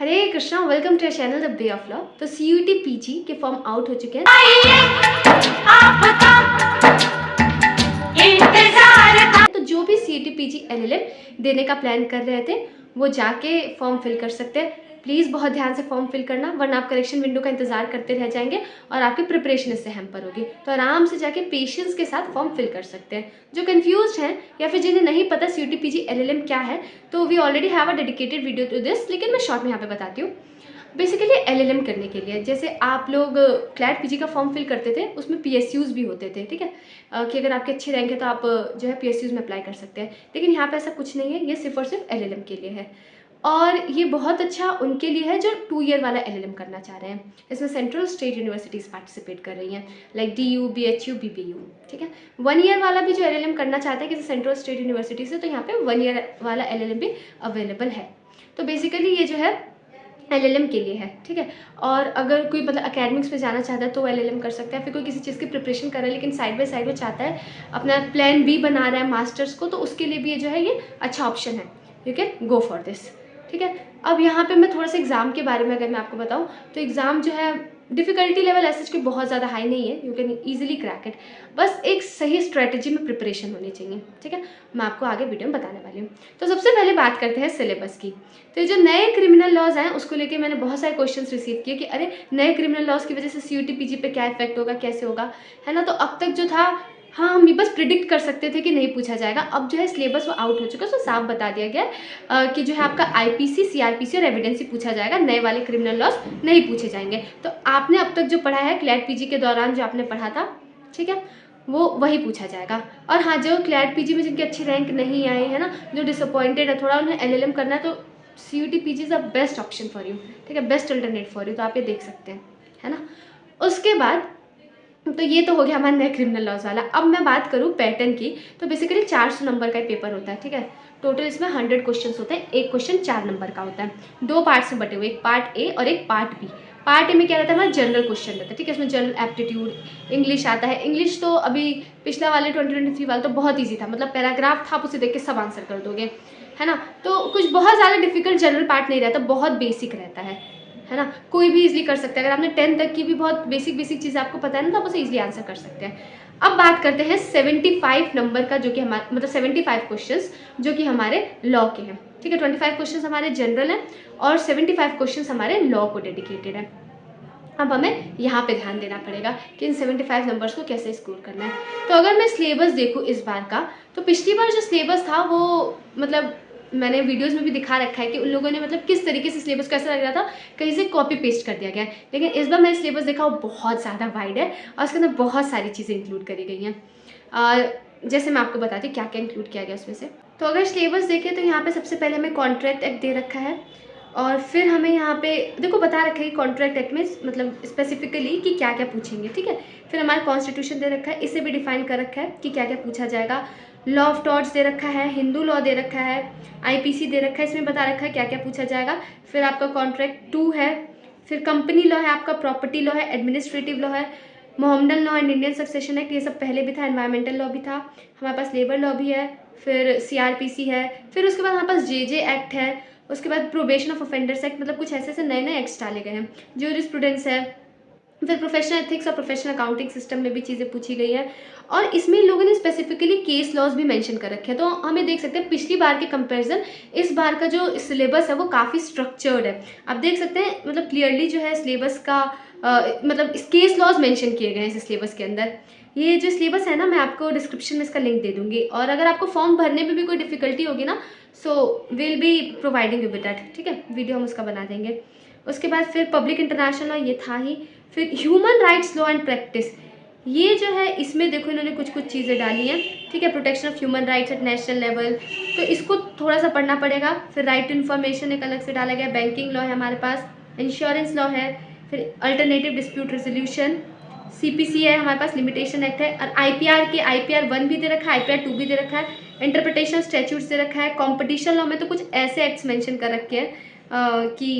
Hare Krishna, welcome to channel the way of love. तो CUET PG के form out हो चुके हैं। तो जो भी सीयूटी पीजी एलएलएम देने का प्लान कर रहे थे वो जाके फॉर्म फिल कर सकते हैं। प्लीज़ बहुत ध्यान से फॉर्म फिल करना, वरना आप करेक्शन विंडो का इंतजार करते रह जाएंगे और आपकी प्रिपरेशन इससे हैम्पर होगी। तो आराम से जाके पेशेंस के साथ फॉर्म फिल कर सकते हैं। जो कंफ्यूज्ड हैं या फिर जिन्हें नहीं पता सीयूटी पीजी एलएलएम क्या है, तो we already have a dedicated video to this, लेकिन मैं शॉर्ट में यहाँ पे बताती हूँ। बेसिकली एलएलएम करने के लिए जैसे आप लोग क्लैट पीजी का फॉर्म फिल करते थे, उसमें पीएसयूज भी होते थे, ठीक है, कि अगर आपके अच्छे रैंक है तो आप जो है पीएसयूज में अप्लाई कर सकते हैं। लेकिन यहाँ पे ऐसा कुछ नहीं है, ये सिर्फ और सिर्फ एलएलएम के लिए है। और ये बहुत अच्छा उनके लिए है जो 2 ईयर वाला एलएलएम करना चाह रहे हैं। इसमें सेंट्रल स्टेट यूनिवर्सिटीज़ पार्टिसिपेट कर रही हैं, लाइक डीयू, बीएचयू, बीबीयू, ठीक है। 1 ईयर वाला भी जो एलएलएम करना चाहता है किसी सेंट्रल स्टेट यूनिवर्सिटी से, तो यहाँ पे 1 ईयर वाला एलएलएम भी अवेलेबल है। तो बेसिकली ये जो है एलएलएम के लिए है, ठीक है। और अगर कोई मतलब एकेडमिक्स में जाना चाहता है तो वो एलएलएम कर सकता है। फिर कोई किसी चीज़ की प्रिपरेशन कर रहा है लेकिन साइड बाय साइड वो चाहता है अपना प्लान बी बना रहा है मास्टर्स को, तो उसके लिए भी ये जो है ये अच्छा ऑप्शन है। You can go for this, ठीक है। अब यहाँ पे मैं थोड़ा सा एग्ज़ाम के बारे में अगर मैं आपको बताऊँ तो एग्ज़ाम जो है डिफ़िकल्टी लेवल ऐसा कोई बहुत ज़्यादा हाई नहीं है, you can easily crack it. बस एक सही स्ट्रेटजी में प्रिपरेशन होनी चाहिए, ठीक है। मैं आपको आगे वीडियो में बताने वाली हूँ। तो सबसे पहले बात करते हैं सिलेबस की। तो जो नए क्रिमिनल लॉज हैं उसको लेके मैंने बहुत सारे क्वेश्चंस रिसीव किए कि अरे नए क्रिमिनल लॉज की वजह से सीयूटी पीजी पे क्या इफेक्ट होगा, कैसे होगा, है ना। तो अब तक जो था, हाँ, हम ये बस प्रिडिक्ट कर सकते थे कि नहीं पूछा जाएगा। अब जो है सिलेबस वो आउट हो चुका है, तो साफ बता दिया गया है कि जो है आपका आईपीसी, सीआरपीसी और एविडेंसी पूछा जाएगा, नए वाले क्रिमिनल लॉज नहीं पूछे जाएंगे। तो आपने अब तक जो पढ़ा है क्लैट पीजी के दौरान जो आपने पढ़ा था, ठीक है, वो वही पूछा जाएगा। और हाँ, जो क्लैट पीजी में जिनके अच्छे रैंक नहीं आए हैं ना, जो डिसअपॉइंटेड है थोड़ा, उन्हें एलएलएम करना है, तो CUET PG is the best option for you, ठीक है, बेस्ट अल्टरनेट फॉर यू। तो आप ये देख सकते हैं, है ना। उसके बाद तो ये तो हो गया हमारा नया क्रिमिनल लॉज वाला। अब मैं बात करूँ पैटर्न की, तो बेसिकली 400 नंबर का पेपर होता है, ठीक है। टोटल इसमें 100 क्वेश्चन होते हैं। एक क्वेश्चन 4 नंबर का होता है। 2 पार्ट से बटे हुए, एक पार्ट ए और एक पार्ट बी। पार्ट ए में क्या रहता है, हमारा जनरल क्वेश्चन रहता है, ठीक है। इसमें जनरल एप्टीट्यूड, इंग्लिश आता है। इंग्लिश तो अभी पिछला वाले 2023 वाला तो बहुत ईजी था, मतलब पैराग्राफ था, आप उसे देख के सब आंसर कर दोगे, है ना। तो कुछ बहुत ज़्यादा डिफिकल्ट जनरल पार्ट नहीं रहता, बहुत बेसिक रहता है ना। कोई भी इजीली कर सकता है। अगर आपने 10 तक की भी बहुत बेसिक चीज़ आपको पता है ना, तो आप उसे इजीली आंसर कर सकते हैं। अब बात करते हैं 75 नंबर का, जो कि हमारे मतलब 75 क्वेश्चंस जो कि हमारे लॉ के हैं, ठीक है। 25 क्वेश्चंस हमारे जनरल हैं और 75 क्वेश्चंस हमारे लॉ को डेडिकेटेड है। अब हमें यहाँ पे ध्यान देना पड़ेगा कि इन 75 नंबर्स को कैसे स्कोर करना है। तो अगर मैं सिलेबस देखूँ इस बार का, तो पिछली बार जो सिलेबस था वो मतलब मैंने वीडियोस में भी दिखा रखा है कि उन लोगों ने मतलब किस तरीके से सिलेबस को ऐसा लग रहा था कहीं से कॉपी पेस्ट कर दिया गया है। लेकिन इस बार मैंने सिलेबस देखा वो बहुत ज़्यादा वाइड है और उसके अंदर बहुत सारी चीज़ें इंक्लूड करी गई हैं। जैसे मैं आपको बताती हूँ क्या क्या इंक्लूड किया गया उसमें से। तो अगर सिलेबस देखें तो यहाँ पे सबसे पहले हमें कॉन्ट्रैक्ट एक्ट दे रखा है, और फिर हमें यहाँ पे देखो बता रखा है कि कॉन्ट्रैक्ट एक्ट में मतलब स्पेसिफिकली कि क्या क्या पूछेंगे, ठीक है। फिर हमारा कॉन्स्टिट्यूशन दे रखा है, इसे भी डिफाइन कर रखा है कि क्या क्या पूछा जाएगा। लॉ ऑफ टॉर्ट्स दे रखा है, हिंदू लॉ दे रखा है, आईपीसी दे रखा है, इसमें बता रखा है क्या क्या पूछा जाएगा। फिर आपका कॉन्ट्रैक्ट 2 है, फिर कंपनी लॉ है, आपका प्रॉपर्टी लॉ है, एडमिनिस्ट्रेटिव लॉ है, Mohammedan law and Indian succession act, ये सब पहले भी था। एनवायरमेंटल लॉ भी था, हमारे पास लेबर लॉ भी है, फिर सीआरपीसी है। फिर उसके बाद हमारे पास जेजे एक्ट है, उसके बाद प्रोबेशन ऑफ ऑफेंडर्स एक्ट, मतलब कुछ ऐसे ऐसे नए नए एक्ट्स डाले गए हैं। ज्यूरिस्प्रूडेंस है, फिर प्रोफेशनल एथिक्स और प्रोफेशनल अकाउंटिंग सिस्टम में भी चीज़ें पूछी गई हैं। और इसमें लोगों ने स्पेसिफिकली केस लॉज भी मेंशन कर रखे हैं। तो हमें देख सकते हैं पिछली बार के कंपैरिजन इस बार का जो सिलेबस है वो काफ़ी स्ट्रक्चर्ड है। आप देख सकते हैं मतलब क्लियरली जो है सिलेबस का मतलब केस लॉज मेंशन किए गए हैं इस सिलेबस के अंदर। ये जो सिलेबस है ना, मैं आपको डिस्क्रिप्शन में इसका लिंक दे दूँगी, और अगर आपको फॉर्म भरने में भी कोई डिफिकल्टी होगी ना, so will be providing you with that, ठीक है, वीडियो हम उसका बना देंगे। उसके बाद फिर पब्लिक इंटरनेशनल लॉ, ये था ही। फिर human rights law and practice, ये जो है इसमें देखो इन्होंने कुछ कुछ चीज़ें डाली हैं, ठीक है। Protection of human rights at national level, तो इसको थोड़ा सा पढ़ना पड़ेगा। फिर राइट टू इन्फॉर्मेशन एक अलग से डाला गया। बैंकिंग लॉ है हमारे पास, इंश्योरेंस लॉ है, फिर अल्टरनेटिव डिस्प्यूट रेजोल्यूशन, सीपीसी है हमारे पास, लिमिटेशन एक्ट है, और आईपीआर के आईपीआर 1 भी दे रखा है, आईपीआर 2 भी दे रखा है, इंटरप्रिटेशन स्टैट्यूट्स दे रखा है। कॉम्पिटिशन लॉ में तो कुछ ऐसे एक्ट्स मेंशन कर रखे हैं कि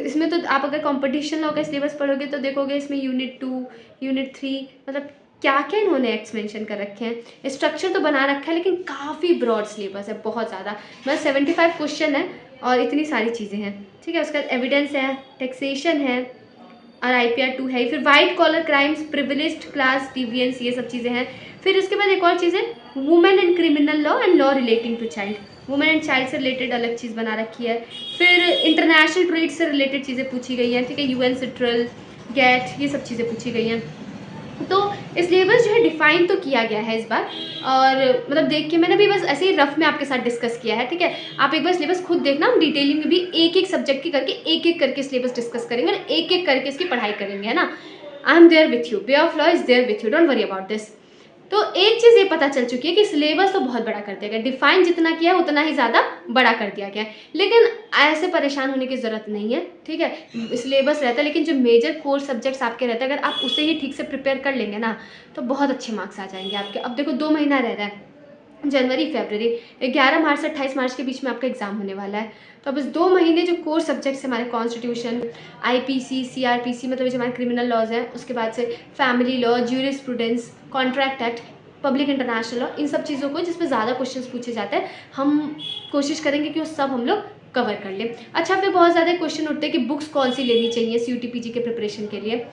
इसमें तो आप अगर कंपटीशन लॉ का सिलेबस पढ़ोगे तो देखोगे इसमें यूनिट 2, यूनिट 3, मतलब क्या क्या इन्होंने एक्ट्स मेंशन कर रखे हैं। स्ट्रक्चर तो बना रखा है लेकिन काफ़ी ब्रॉड सिलेबस है, बहुत ज़्यादा, मतलब 75 क्वेश्चन है और इतनी सारी चीज़ें हैं, ठीक है। उसके बाद एविडेंस है, टैक्सेशन है और IPR 2 है, फिर white collar crimes, privileged class deviance, ये सब चीज़ें हैं। फिर उसके बाद एक और चीज़ है women and criminal law and law relating to child, women and child से रिलेटेड अलग चीज़ बना रखी है। फिर इंटरनेशनल ट्रेड से रिलेटेड चीज़ें पूछी गई हैं, ठीक है, UN सेंट्रल गेट, ये सब चीज़ें पूछी गई हैं। तो सिलेबस जो है डिफाइन तो किया गया है इस बार, और मतलब देख के मैंने भी बस ऐसे ही रफ में आपके साथ डिस्कस किया है, ठीक है। आप एक बार सिलेबस खुद देखना, हम डिटेलिंग में भी एक एक सब्जेक्ट की करके एक एक करके सिलेबस डिस्कस करेंगे और एक एक करके इसकी पढ़ाई करेंगे, है ना। I am there with you, way of law is there with you, don't worry about this. तो एक चीज़ ये पता चल चुकी है कि सिलेबस तो बहुत बड़ा कर दिया गया, डिफाइन जितना किया है उतना ही ज़्यादा बड़ा कर दिया गया है, लेकिन ऐसे परेशान होने की ज़रूरत नहीं है, ठीक है। सिलेबस रहता है, लेकिन जो मेजर कोर सब्जेक्ट्स आपके रहते हैं, अगर आप उसे ही ठीक से प्रिपेयर कर लेंगे ना तो बहुत अच्छे मार्क्स आ जाएंगे आपके। अब देखो 2 महीना रह रहा है, जनवरी फरवरी, 11 मार्च से 28 मार्च के बीच में आपका एग्जाम होने वाला है। तो अब इस 2 महीने जो कोर सब्जेक्ट्स हमारे कॉन्स्टिट्यूशन, IPC, CRPC मतलब जो हमारे क्रिमिनल लॉज हैं, उसके बाद से family law, jurisprudence, contract act, public international law, इन सब चीज़ों को जिसमें ज़्यादा क्वेश्चंस पूछे जाते हैं, हम कोशिश करेंगे कि वो सब हम लोग कवर कर लें। अच्छा, फिर बहुत ज़्यादा क्वेश्चन उठते हैं कि बुक्स कौन सी लेनी चाहिए CUT-PG के प्रिपरेशन के लिए,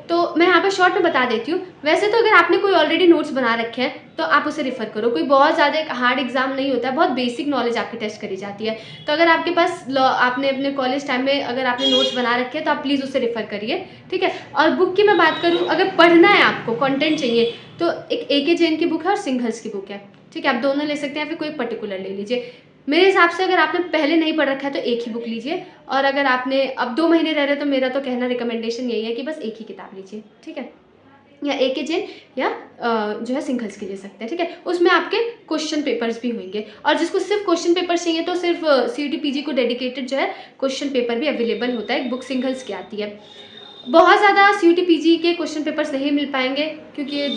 तो मैं यहाँ पे शॉर्ट में बता देती हूँ। वैसे तो अगर आपने कोई ऑलरेडी नोट्स बना रखे हैं तो आप उसे रिफ़र करो, कोई बहुत ज़्यादा हार्ड एग्जाम नहीं होता है, बहुत बेसिक नॉलेज आपकी टेस्ट करी जाती है। तो अगर आपके पास आपने अपने कॉलेज टाइम में अगर आपने नोट्स बना रखे हैं तो आप प्लीज़ उसे रिफ़र करिए, ठीक है। और बुक की मैं बात करूँ, अगर पढ़ना है आपको, कंटेंट चाहिए, तो एक AK जैन की बुक है और सिंघल्स की बुक है, ठीक है। आप दोनों ले सकते हैं, फिर कोई पर्टिकुलर ले लीजिए। मेरे हिसाब से अगर आपने पहले नहीं पढ़ रखा है तो एक ही बुक लीजिए, और अगर आपने अब 2 महीने रह रहे हैं तो मेरा तो कहना रिकमेंडेशन यही है कि बस एक ही किताब लीजिए, ठीक है। या AK जैन या जो है सिंघल्स की ले सकते हैं, ठीक है। उसमें आपके क्वेश्चन पेपर्स भी होंगे, और जिसको सिर्फ क्वेश्चन पेपर चाहिए तो सिर्फ CUT-PG को डेडिकेटेड जो है क्वेश्चन पेपर भी अवेलेबल होता है, एक बुक सिंघल्स की आती है। बहुत ज़्यादा CUT-PG के क्वेश्चन पेपर्स नहीं मिल पाएंगे क्योंकि ये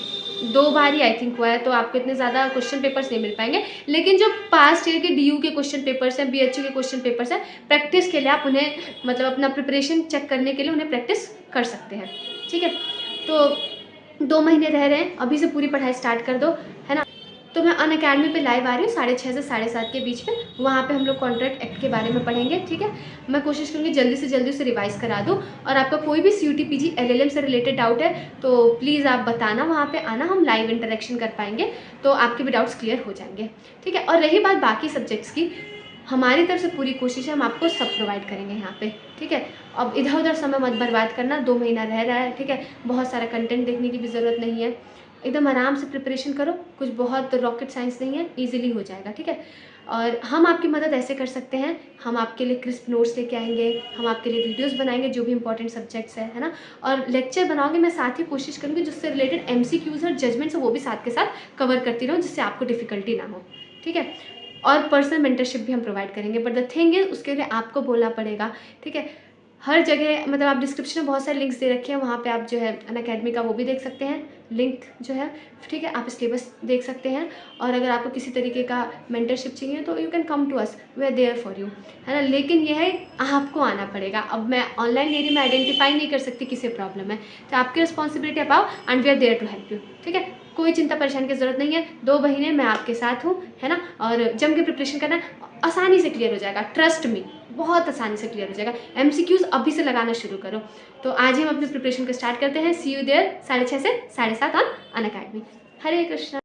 2 बार ही आई थिंक हुआ है, तो आपको इतने ज़्यादा क्वेश्चन पेपर्स नहीं मिल पाएंगे, लेकिन जो पास्ट ईयर के DU के क्वेश्चन पेपर्स हैं, BHU के क्वेश्चन पेपर्स हैं, प्रैक्टिस के लिए आप उन्हें मतलब अपना प्रिपरेशन चेक करने के लिए उन्हें प्रैक्टिस कर सकते हैं, ठीक है। तो 2 महीने रह रहे हैं, अभी से पूरी पढ़ाई स्टार्ट कर दो, है ना। तो मैं अनअकैडमी पे लाइव आ रही हूँ 6:30 से 7:30 के बीच में, वहाँ पे हम लोग कॉन्ट्रैक्ट एक्ट के बारे में पढ़ेंगे, ठीक है। मैं कोशिश करूँगी जल्दी से जल्दी उसे रिवाइज़ करा दूँ, और आपका कोई भी CUT-PG LLM से रिलेटेड डाउट है तो प्लीज़ आप बताना, वहाँ पे आना, हम लाइव इंटरेक्शन कर पाएंगे, तो आपके भी डाउट्स क्लियर हो जाएंगे, ठीक है। और रही बात बाकी सब्जेक्ट्स की, हमारी तरफ से पूरी कोशिश है, हम आपको सब प्रोवाइड करेंगे यहाँ पे, ठीक है। अब इधर उधर समय मत बर्बाद करना, 2 महीना रह रहा है, ठीक है। बहुत सारा कंटेंट देखने की भी ज़रूरत नहीं है, एकदम आराम से प्रिपरेशन करो, कुछ बहुत रॉकेट साइंस नहीं है, ईजिली हो जाएगा, ठीक है। और हम आपकी मदद ऐसे कर सकते हैं, हम आपके लिए क्रिस्प नोट्स लेके आएंगे, हम आपके लिए वीडियोस बनाएंगे जो भी इंपॉर्टेंट सब्जेक्ट्स है ना, और लेक्चर बनाओगे, मैं साथ ही कोशिश करूँगी जिससे रिलेटेड MCQs और जजमेंट्स वो भी साथ के साथ कवर करती रहूँ, जिससे आपको डिफ़िकल्टी ना हो, ठीक है। और पर्सनल मेंटरशिप भी हम प्रोवाइड करेंगे, बट द थिंग इज़ उसके लिए आपको बोलना पड़ेगा, ठीक है। हर जगह मतलब आप डिस्क्रिप्शन में बहुत सारे लिंक्स दे रखे हैं, वहाँ पे आप जो है अनअकैडमी का वो भी देख सकते हैं लिंक जो है, ठीक है। आप सिलेबस देख सकते हैं, और अगर आपको किसी तरीके का मेंटरशिप चाहिए तो you can come to us, we are there for you, है ना। लेकिन यह है आपको आना पड़ेगा। अब मैं ऑनलाइन एरिया में आइडेंटिफाई नहीं कर सकती किसे प्रॉब्लम है, तो आपकी रिस्पॉन्सिबिलिटी अब आओ, and we are there to help you, ठीक है। कोई चिंता परेशानी की ज़रूरत नहीं है, 2 महीने मैं आपके साथ हूँ, है ना। और जम के प्रिपरेशन करना, आसानी से क्लियर हो जाएगा, ट्रस्ट मी, बहुत आसानी से क्लियर हो जाएगा। MCQs अभी से लगाना शुरू करो। तो आज ही हम अपनी प्रिपरेशन को स्टार्ट करते हैं। सी यू देयर 6:30 से 7:30 ऑन अनअकैडमी। हरे कृष्णा।